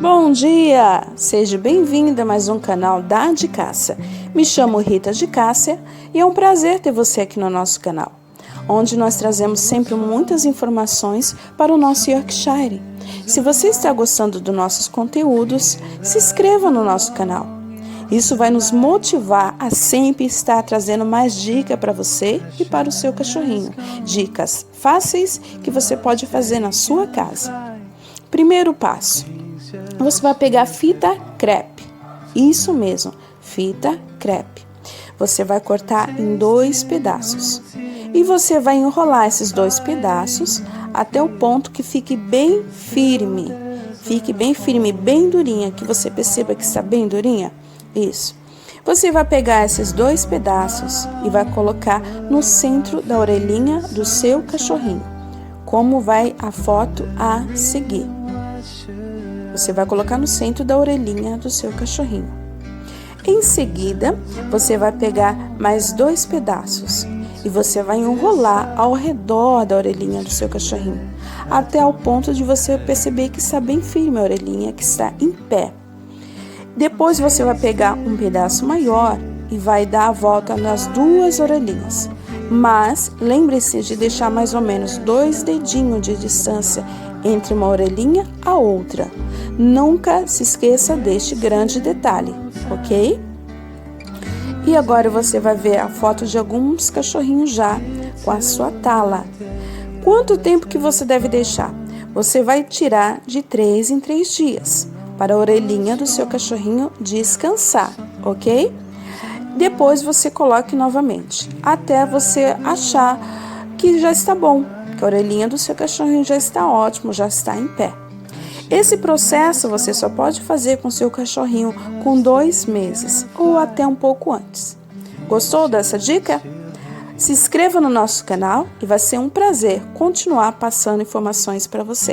Bom dia! Seja bem-vinda a mais um canal da De Cássia. Me chamo Rita de Cássia e é um prazer ter você aqui no nosso canal, onde nós trazemos sempre muitas informações para o nosso Yorkshire. Se você está gostando dos nossos conteúdos, se inscreva no nosso canal. Isso vai nos motivar a sempre estar trazendo mais dicas para você e para o seu cachorrinho. Dicas fáceis que você pode fazer na sua casa. Primeiro passo. Você vai pegar fita crepe, isso mesmo, fita crepe. Você vai cortar em 2 pedaços e você vai enrolar esses 2 pedaços até o ponto que fique bem firme. Fique bem firme, bem durinha, que você perceba que está bem durinha. Isso. Você vai pegar esses 2 pedaços e vai colocar no centro da orelhinha do seu cachorrinho, como vai a foto a seguir. Você vai colocar no centro da orelhinha do seu cachorrinho. Em seguida, você vai pegar mais 2 pedaços e você vai enrolar ao redor da orelhinha do seu cachorrinho, até o ponto de você perceber que está bem firme a orelhinha, que está em pé. Depois você vai pegar um pedaço maior e vai dar a volta nas 2 orelhinhas. Mas lembre-se de deixar mais ou menos 2 dedinhos de distância entre uma orelhinha a outra. Nunca se esqueça deste grande detalhe, ok? E agora você vai ver a foto de alguns cachorrinhos já com a sua tala. Quanto tempo que você deve deixar? Você vai tirar de 3 em 3 dias para a orelhinha do seu cachorrinho descansar, ok? Depois você coloque novamente, até você achar que já está bom, que a orelhinha do seu cachorrinho já está ótimo, já está em pé. Esse processo você só pode fazer com seu cachorrinho com 2 meses ou até um pouco antes. Gostou dessa dica? Se inscreva no nosso canal e vai ser um prazer continuar passando informações para você.